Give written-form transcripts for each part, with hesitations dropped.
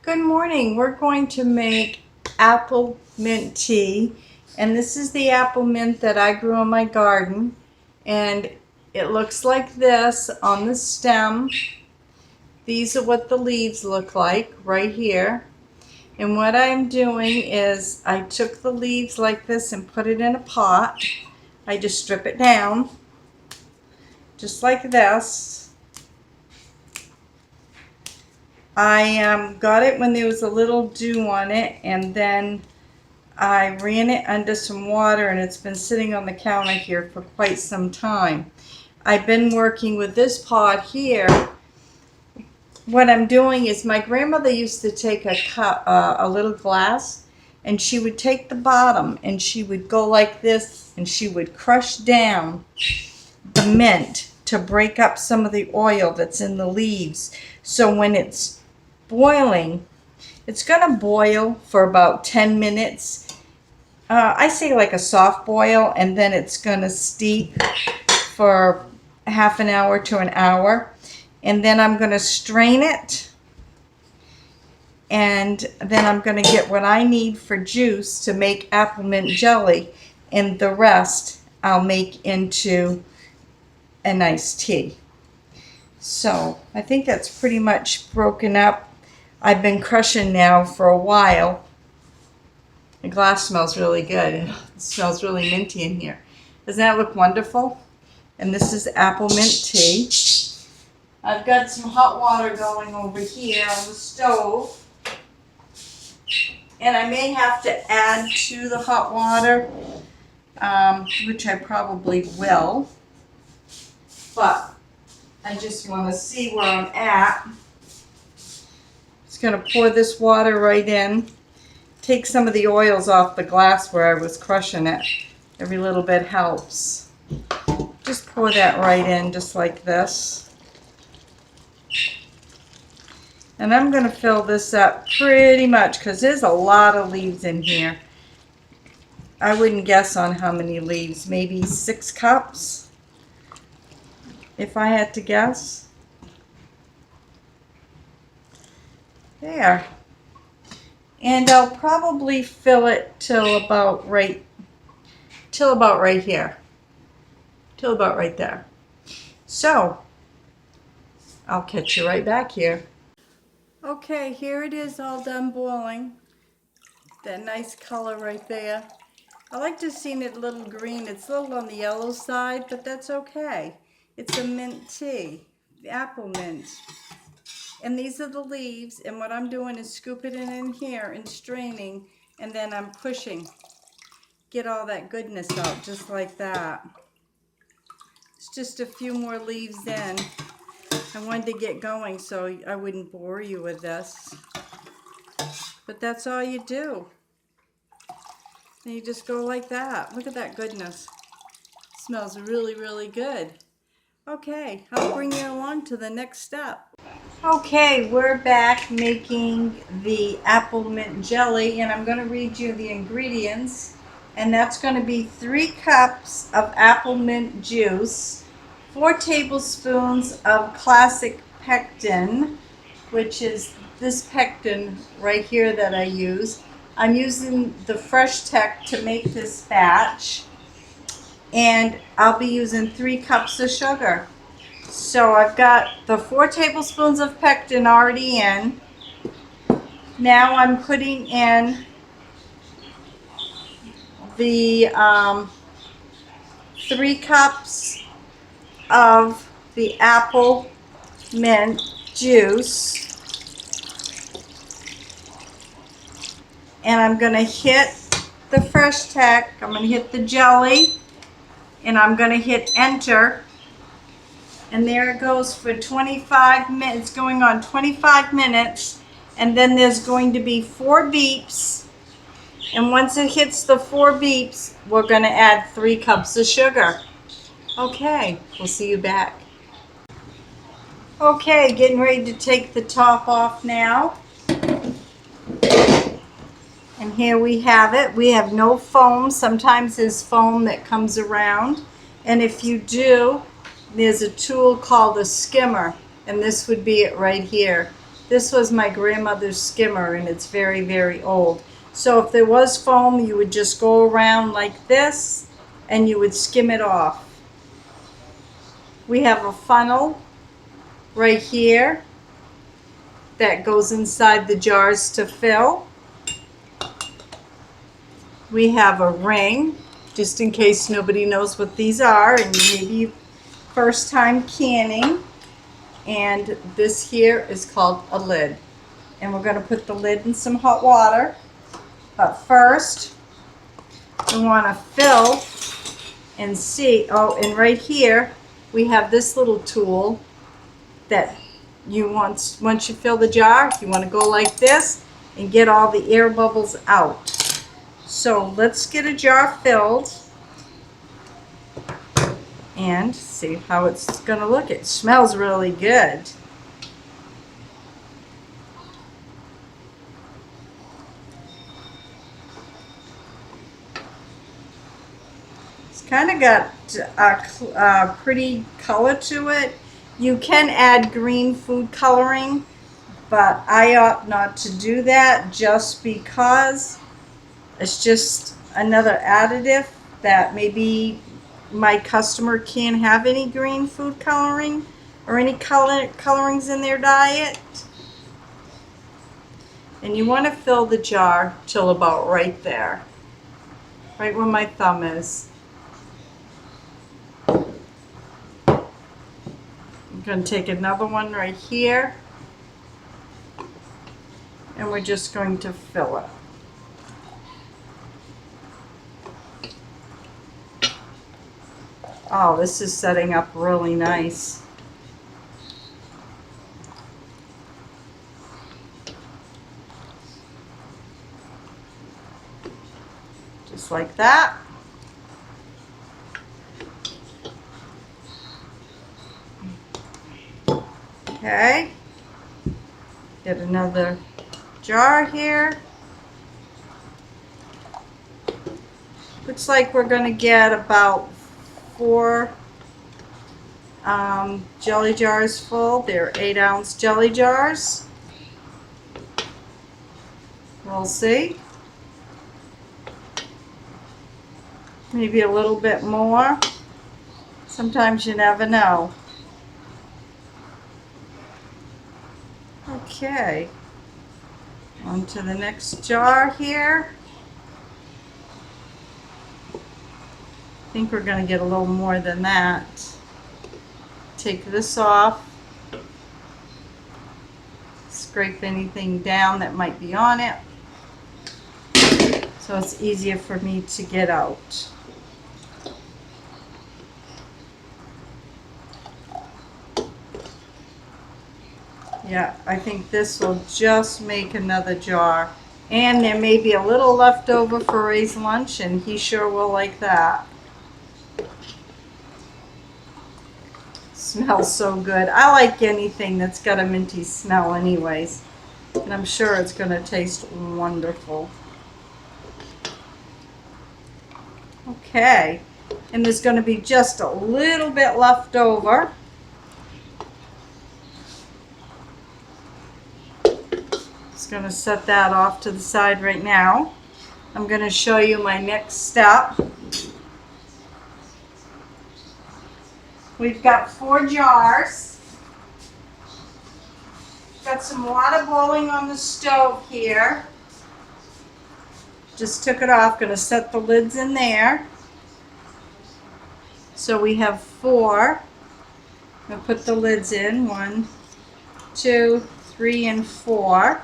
Good morning. We're going to make apple mint tea, and this is the apple mint that I grew in my garden, and it looks like this on the stem. These are what the leaves look like right here. And what I'm doing is I took the leaves like this and put it in a pot. I just strip it down just like this. I got it when there was a little dew on it, and then I ran it under some water, and it's been sitting on the counter here for quite some time. I've been working with this pot here. What I'm doing is my grandmother used to take a cup, a little glass, and she would take the bottom and she would go like this, and she would crush down the mint to break up some of the oil that's in the leaves. So when it's boiling, it's gonna boil for about 10 minutes. I say like a soft boil, and then it's gonna steep for half an hour to an hour. And then I'm gonna strain it, and then I'm gonna get what I need for juice to make apple mint jelly, and the rest I'll make into a nice tea. So I think that's pretty much broken up. I've been crushing now for a while. The glass smells really good. It smells really minty in here. Doesn't that look wonderful? And this is apple mint tea. I've got some hot water going over here on the stove. And I may have to add to the hot water, which I probably will. But I just want to see where I'm at. Just going to pour this water right in. Take some of the oils off the glass where I was crushing it. Every little bit helps. Just pour that right in just like this. And I'm going to fill this up pretty much because there's a lot of leaves in here. I wouldn't guess on how many leaves. Maybe 6 cups if I had to guess. There. And I'll probably fill it till about right here. Till about right there. So, I'll catch you right back here. Okay, here it is all done boiling. That nice color right there. I like to see it a little green. It's a little on the yellow side, but that's okay. It's a mint tea, the apple mint. And these are the leaves, and what I'm doing is scooping it in here and straining, and then I'm pushing. Get all that goodness out, just like that. It's just a few more leaves in. I wanted to get going so I wouldn't bore you with this. But that's all you do. And you just go like that. Look at that goodness. It smells really, really good. Okay, I'll bring you along to the next step. Okay, we're back making the apple mint jelly, and I'm going to read you the ingredients. And that's going to be 3 cups of apple mint juice, 4 tablespoons of classic PECTIN, which is this PECTIN right here that I use. I'm using the Freshtech to make this batch, and I'll be using 3 cups of sugar. So I've got the 4 tablespoons of PECTIN already in. Now I'm putting in the 3 cups of the apple mint juice. And I'm going to hit the Freshtech. I'm going to hit the jelly. And I'm going to hit enter. And there it goes for 25 minutes. It's going on 25 minutes. And then there's going to be 4 beeps. And once it hits the 4 beeps, we're going to add 3 cups of sugar. Okay, we'll see you back. Okay, getting ready to take the top off now. And here we have it. We have no foam. Sometimes there's foam that comes around. And if you do, there's a tool called a skimmer. And this would be it right here. This was my grandmother's skimmer, and it's very, very old. So if there was foam, you would just go around like this, and you would skim it off. We have a funnel right here that goes inside the jars to fill. We have a ring, just in case nobody knows what these are, and maybe first time canning. And this here is called a lid. And we're going to put the lid in some hot water. But first, we want to fill and see. Oh, and right here, we have this little tool that you once you fill the jar, you want to go like this and get all the air bubbles out. So let's get a jar filled and see how it's going to look. It smells really good. It's kind of got a pretty color to it. You can add green food coloring, but I opt not to do that just because it's just another additive that maybe my customer can't have any green food coloring or any colorings in their diet. And you want to fill the jar till about right there, right where my thumb is. I'm going to take another one right here, and we're just going to fill it. Oh, this is setting up really nice. Just like that. Okay. Get another jar here. Looks like we're going to get about 4 jelly jars full. They're 8-ounce jelly jars. We'll see. Maybe a little bit more. Sometimes you never know. Okay. On to the next jar here. I think we're going to get a little more than that. Take this off. Scrape anything down that might be on it, so it's easier for me to get out. Yeah, I think this will just make another jar. And there may be a little left over for Ray's lunch, and he sure will like that. Smells so good. I like anything that's got a minty smell anyways. And I'm sure it's going to taste wonderful. Okay. And there's going to be just a little bit left over. Just going to set that off to the side right now. I'm going to show you my next step. We've got 4 jars. Got some water boiling on the stove here. Just took it off. Going to set the lids in there. So we have 4. I'm going to put the lids in. 1, 2, 3, and 4.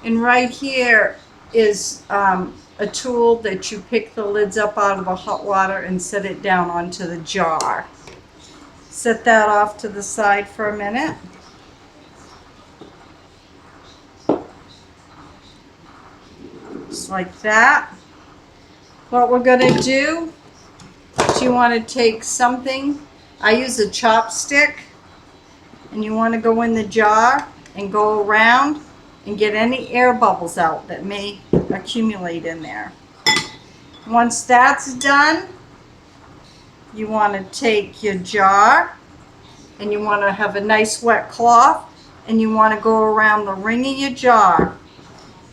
And right here is a tool that you pick the lids up out of the hot water and set it down onto the jar. Set that off to the side for a minute. Just like that. What we're going to do is you want to take something, I use a chopstick, and you want to go in the jar and go around and get any air bubbles out that may accumulate in there. Once that's done, you want to take your jar and you want to have a nice wet cloth, and you want to go around the ring of your jar.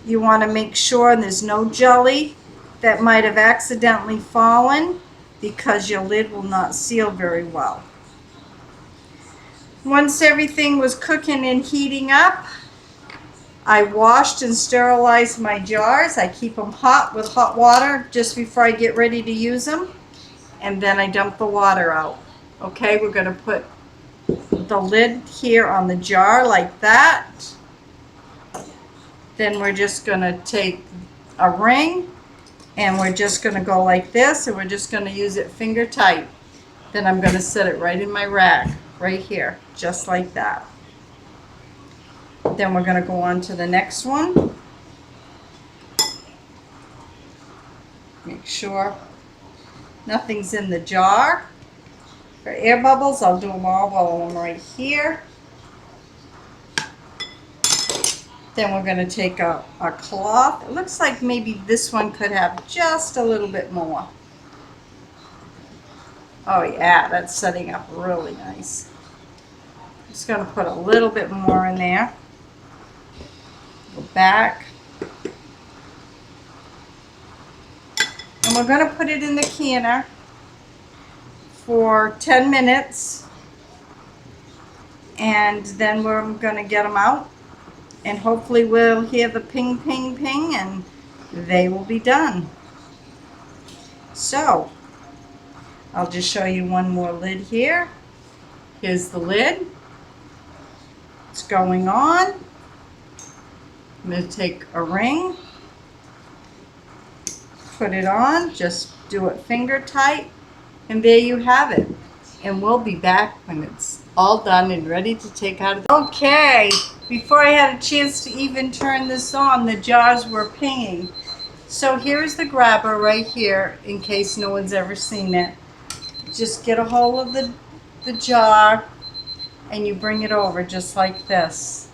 You want to make sure there's no jelly that might have accidentally fallen, because your lid will not seal very well. Once everything was cooking and heating up, I washed and sterilized my jars. I keep them hot with hot water just before I get ready to use them. And then I dump the water out. Okay, we're going to put the lid here on the jar like that. Then we're just going to take a ring and we're just going to go like this, and we're just going to use it finger tight. Then I'm going to set it right in my rack, right here, just like that. Then we're going to go on to the next one. Make sure nothing's in the jar. For air bubbles, I'll do them all while I'm right here. Then we're going to take a cloth. It looks like maybe this one could have just a little bit more. Oh yeah, that's setting up really nice. Just going to put a little bit more in there. Go back. And we're going to put it in the canner for 10 minutes. And then we're going to get them out. And hopefully we'll hear the ping, ping, ping, and they will be done. So, I'll just show you one more lid here. Here's the lid. It's going on. I'm going to take a ring, put it on, just do it finger tight, and there you have it. And we'll be back when it's all done and ready to take out of the... Okay, before I had a chance to even turn this on, the jars were pinging. So here's the grabber right here, in case no one's ever seen it. Just get a hold of the jar and you bring it over just like this.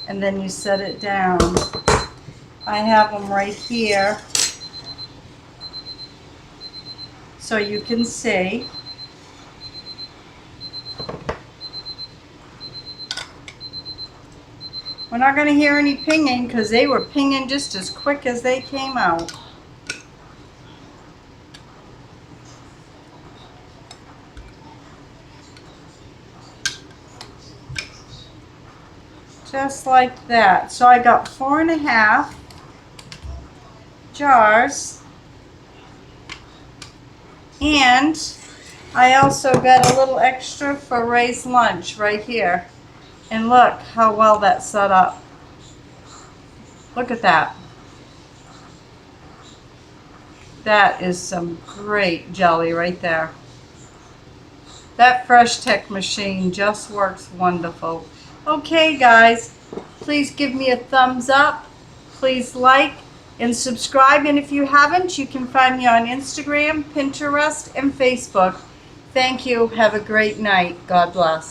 And then you set it down. I have them right here so you can see. We're not going to hear any pinging because they were pinging just as quick as they came out. Just like that. So I got 4.5 jars, and I also got a little extra for Ray's lunch right here. And look how well that's set up. Look at that. That is some great jelly right there. That Freshtech machine just works wonderful. Okay guys, please give me a thumbs up, please like and subscribe, and if you haven't, you can find me on Instagram, Pinterest, and Facebook. Thank you. Have a great night. God bless.